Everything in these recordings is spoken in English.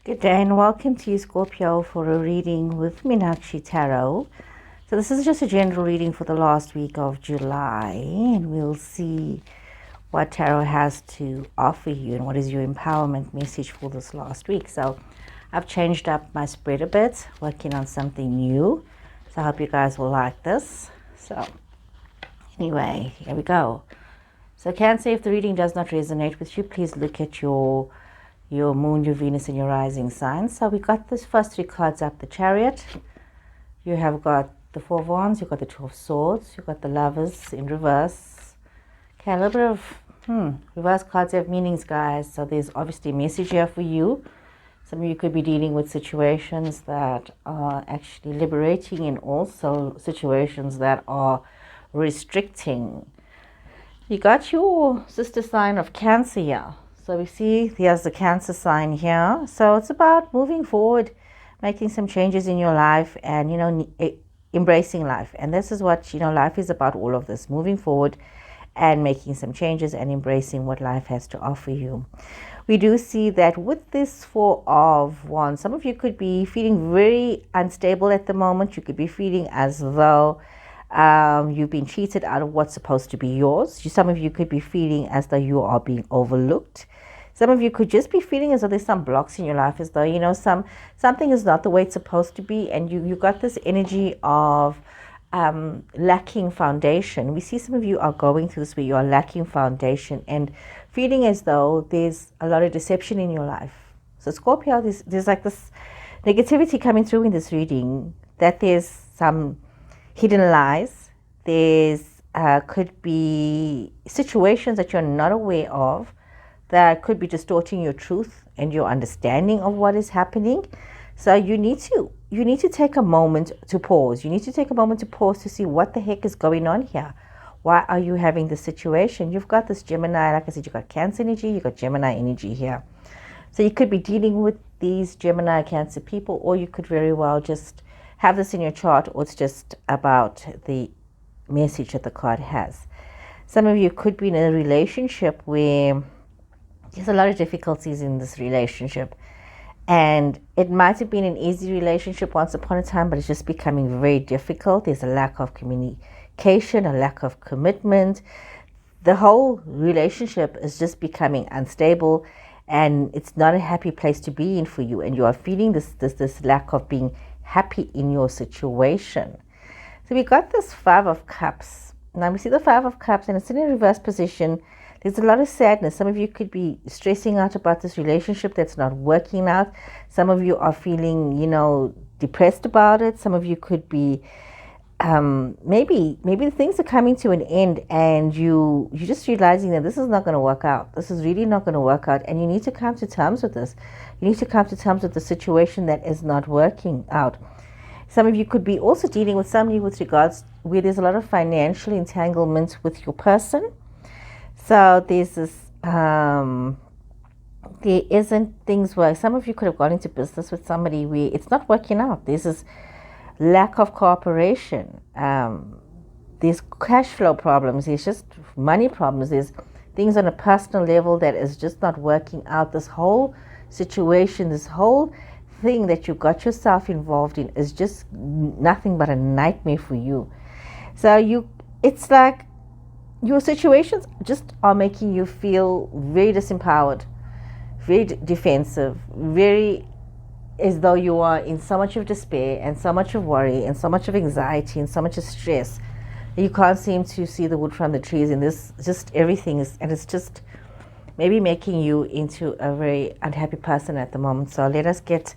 Good day and welcome to you, Scorpio, for a reading with Meenakshi Tarot. So this is just a general reading for the last week of July, and we'll see what Tarot has to offer you and what is your empowerment message for this last week. So I've changed up my spread a bit, working on something new. So I hope you guys will like this. So anyway, here we go. So Cancer, if the reading does not resonate with you, please look at your moon, your Venus, and your rising sign. So we got this first three cards up: the Chariot, you have got the Four of Wands, you've got the Two of Swords, you've got the Lovers in reverse. Okay, a little bit of reverse cards have meanings, guys. So there's obviously a message here for you. Some of you could be dealing with situations that are actually liberating, and also situations that are restricting. You got your sister sign of Cancer here. So we see there's the Cancer sign here. So it's about moving forward, making some changes in your life, and, embracing life. And this is what, life is about, all of this, moving forward and making some changes and embracing what life has to offer you. We do see that with this Four of Wands, some of you could be feeling very unstable at the moment. You could be feeling as though you've been cheated out of what's supposed to be yours. Some of you could be feeling as though you are being overlooked. Some of you could just be feeling as though there's some blocks in your life, as though, something is not the way it's supposed to be. And you got this energy of lacking foundation. We see some of you are going through this where you are lacking foundation and feeling as though there's a lot of deception in your life. So Scorpio, there's like this negativity coming through in this reading, that there's some hidden lies. There's could be situations that you're not aware of that could be distorting your truth and your understanding of what is happening. So you need to take a moment to pause. You need to take a moment to pause to see what the heck is going on here. Why are you having this situation? You've got this Gemini, like I said, you've got Cancer energy, you've got Gemini energy here. So you could be dealing with these Gemini, Cancer people, or you could very well just have this in your chart, or it's just about the message that the card has. Some of you could be in a relationship where there's a lot of difficulties in this relationship, and it might have been an easy relationship once upon a time, but it's just becoming very difficult. There's a lack of communication, a lack of commitment. The whole relationship is just becoming unstable, and it's not a happy place to be in for you, and you are feeling this lack of being happy in your situation. So we got this Five of Cups. Now we see the Five of Cups, and it's in a reverse position. There's a lot of sadness. Some of you could be stressing out about this relationship that's not working out. Some of you are feeling, depressed about it. Some of you could be maybe things are coming to an end, and you're just realizing that this is not going to work out. This is really not going to work out, and you need to come to terms with this. You need to come to terms with the situation that is not working out. Some of you could be also dealing with somebody with regards where there's a lot of financial entanglement with your person. So there's this, there isn't things where some of you could have gone into business with somebody where it's not working out. There's this lack of cooperation. There's cash flow problems. There's just money problems. There's things on a personal level that is just not working out. This whole situation, this whole thing that you got yourself involved in is just nothing but a nightmare for you. So it's like your situations just are making you feel very disempowered, very defensive, very as though you are in so much of despair and so much of worry and so much of anxiety and so much of stress that you can't seem to see the wood from the trees. And this just everything is, and it's just maybe making you into a very unhappy person at the moment. So let us get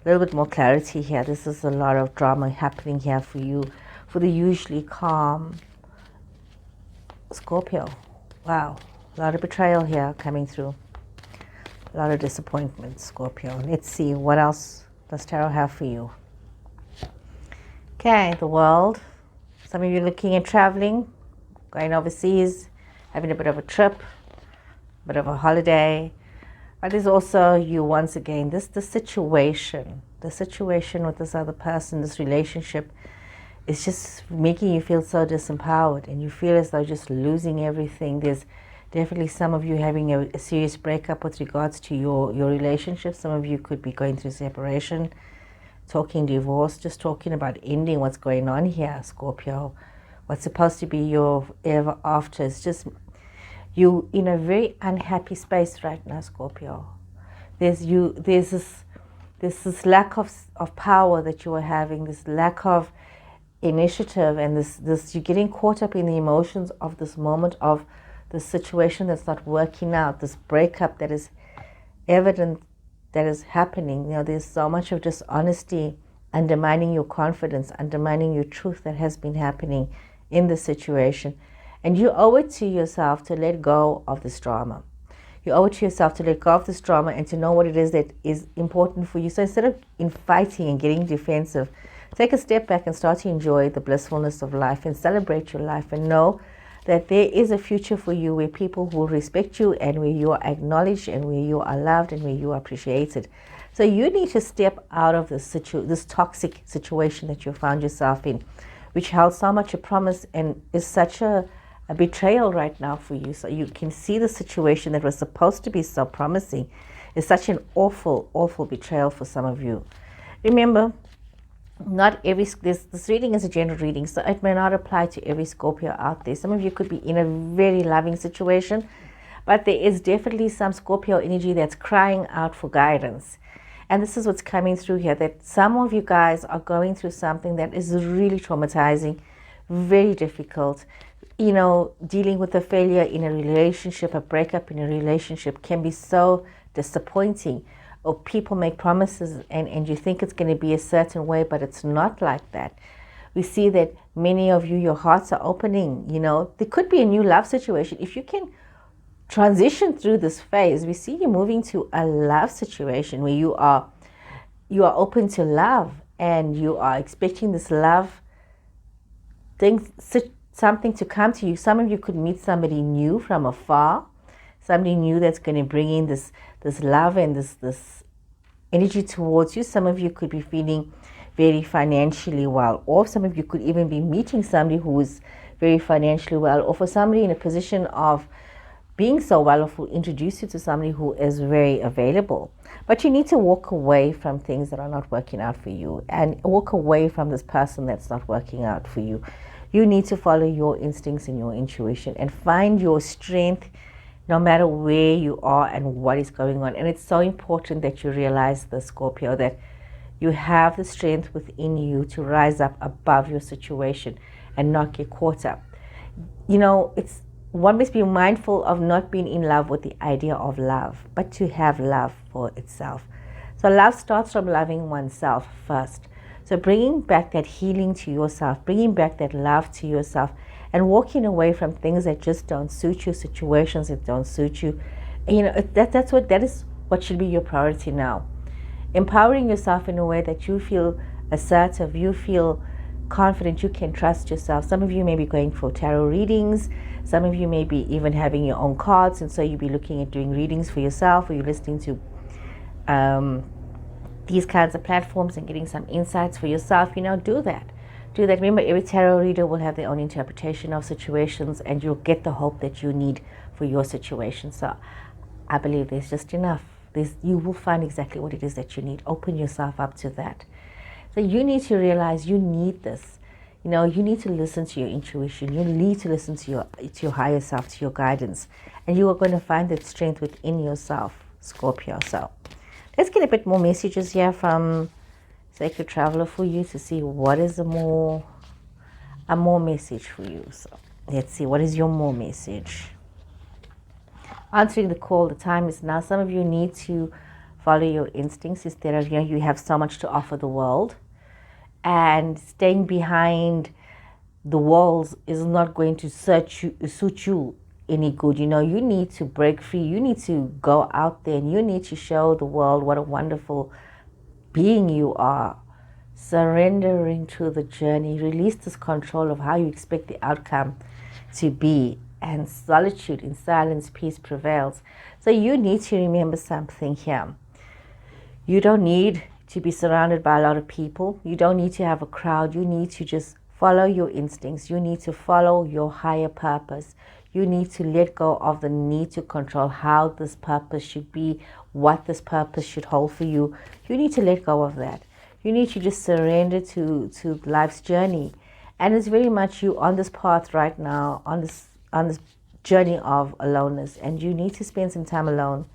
a little bit more clarity here. This is a lot of drama happening here for you, for the usually calm Scorpio. Wow, a lot of betrayal here coming through. A lot of disappointment, Scorpio. Let's see, what else does Tarot have for you? Okay, the World. Some of you looking at traveling, going overseas, having a bit of a trip, a bit of a holiday. But there's also you once again, the situation with this other person, this relationship, is just making you feel so disempowered, and you feel as though just losing everything. There's Definitely some of you having a serious breakup with regards to your relationship. Some of you could be going through separation, talking divorce, just talking about ending what's going on here, Scorpio. What's supposed to be your ever after is just you in a very unhappy space right now, Scorpio. There's this lack of power that you are having, this lack of initiative, and this you're getting caught up in the emotions of this moment of the situation that's not working out, this breakup that is evident that is happening. You know, there's so much of dishonesty undermining your confidence, undermining your truth that has been happening in the situation. And you owe it to yourself to let go of this drama. You owe it to yourself to let go of this drama and to know what it is that is important for you. So instead of fighting and getting defensive, take a step back and start to enjoy the blissfulness of life and celebrate your life, and know that there is a future for you where people will respect you and where you are acknowledged and where you are loved and where you are appreciated. So you need to step out of this toxic situation that you found yourself in, which held so much a promise and is such a betrayal right now for you. So you can see the situation that was supposed to be so promising is such an awful, awful betrayal for some of you. Remember, not every, this reading is a general reading, so it may not apply to every Scorpio out there. Some of you could be in a very loving situation, but there is definitely some Scorpio energy that's crying out for guidance. And this is what's coming through here, that some of you guys are going through something that is really traumatizing, very difficult. You know, dealing with a failure in a relationship, a breakup in a relationship can be so disappointing. Or people make promises and you think it's going to be a certain way, but it's not like that. We see that many of you, your hearts are opening. You know, there could be a new love situation. If you can transition through this phase, we see you moving to a love situation where you are open to love and you are expecting this love thing, something to come to you. Some of you could meet somebody new from afar, somebody new that's going to bring in this love and this energy towards you. Some of you could be feeling very financially well off. Some of you could even be meeting somebody who is very financially well off, or somebody in a position of being so well off will introduce you to somebody who is very available. But you need to walk away from things that are not working out for you, and walk away from this person that's not working out for you. You need to follow your instincts and your intuition and find your strength no matter where you are and what is going on. And it's so important that you realize this, Scorpio, that you have the strength within you to rise up above your situation and not get caught up. You know, one must be mindful of not being in love with the idea of love, but to have love for itself. So love starts from loving oneself first. So bringing back that healing to yourself, bringing back that love to yourself, and walking away from things that just don't suit you, situations that don't suit you. You know, that is what should be your priority now. Empowering yourself in a way that you feel assertive, you feel confident, you can trust yourself. Some of you may be going for tarot readings. Some of you may be even having your own cards, and so you'll be looking at doing readings for yourself, or you're listening to these kinds of platforms and getting some insights for yourself. You know, do that. Remember, every tarot reader will have their own interpretation of situations, and you'll get the hope that you need for your situation. So I believe there's just enough. You will find exactly what it is that you need. Open yourself up to that. So you need to realize you need this. You know, you need to listen to your intuition. You need to listen to your higher self, to your guidance. And you are going to find that strength within yourself, Scorpio. So let's get a bit more messages here from Sacred Traveler for you to see what is a more message for you. So let's see, what is your more message? Answering the call, the time is now. Some of you need to follow your instincts instead of, you have so much to offer the world, and staying behind the walls is not going to suit you any good. You know, you need to break free. You need to go out there and you need to show the world what a wonderful being you are. Surrendering to the journey, release this control of how you expect the outcome to be, and solitude in silence, peace prevails. So you need to remember something here. You don't need to be surrounded by a lot of people. You don't need to have a crowd. You need to just follow your instincts. You need to follow your higher purpose. You need to let go of the need to control how this purpose should be, what this purpose should hold for you. You need to let go of that. You need to just surrender to life's journey. And it's very much you on this path right now, on this journey of aloneness. And you need to spend some time alone.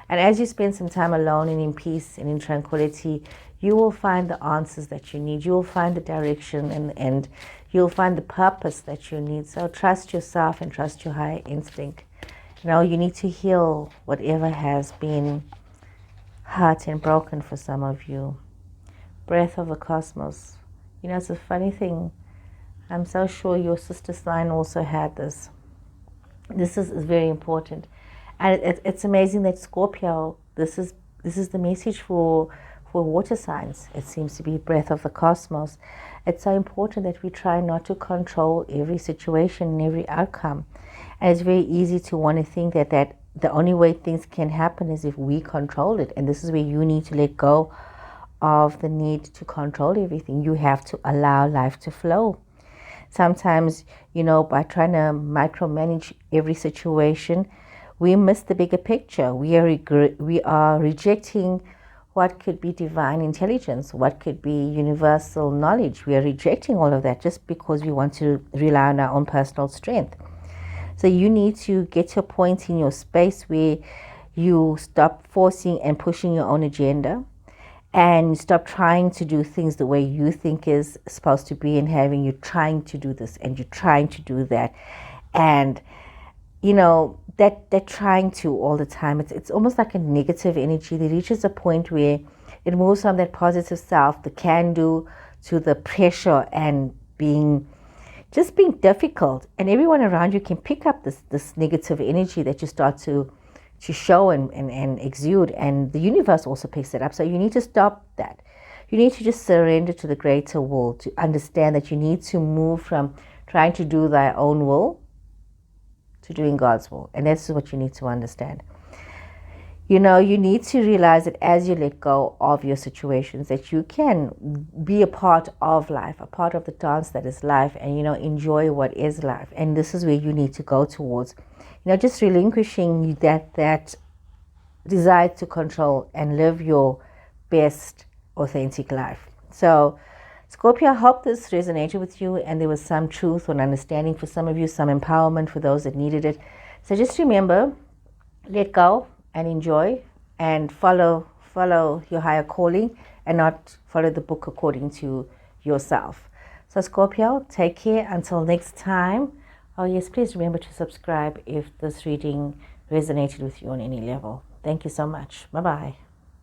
And as you spend some time alone and in peace and in tranquility, you will find the answers that you need. You will find the direction and you'll find the purpose that you need. So trust yourself and trust your higher instinct. You know, you need to heal whatever has been hurt and broken for some of you. Breath of the cosmos. You know, it's a funny thing. I'm so sure your sister sign also had this. This is very important. And it's amazing that Scorpio, this is the message for water signs. It seems to be breath of the cosmos. It's so important that we try not to control every situation and every outcome. And it's very easy to want to think that the only way things can happen is if we control it. And this is where you need to let go of the need to control everything. You have to allow life to flow. Sometimes, you know, by trying to micromanage every situation, we miss the bigger picture. We are rejecting what could be divine intelligence, what could be universal knowledge. We are rejecting all of that just because we want to rely on our own personal strength. So you need to get to a point in your space where you stop forcing and pushing your own agenda, and stop trying to do things the way you think is supposed to be, and having you trying to do this and you're trying to do that. And, you know, that trying to all the time, it's almost like a negative energy that reaches a point where it moves from that positive self, the can-do, to the pressure and being difficult. And everyone around you can pick up this negative energy that you start to show and exude, and the universe also picks it up. So you need to stop that. You need to just surrender to the greater will, to understand that you need to move from trying to do thy own will to doing God's will. And that's what you need to understand. You know, you need to realize that as you let go of your situations, that you can be a part of life, a part of the dance that is life, and, you know, enjoy what is life. And this is where you need to go towards. You know, just relinquishing that desire to control and live your best authentic life. So, Scorpio, I hope this resonated with you and there was some truth or understanding for some of you, some empowerment for those that needed it. So just remember, let go and enjoy and follow your higher calling and not follow the book according to yourself. So Scorpio, take care until next time. Oh yes, please remember to subscribe if this reading resonated with you on any level. Thank you so much. Bye-bye.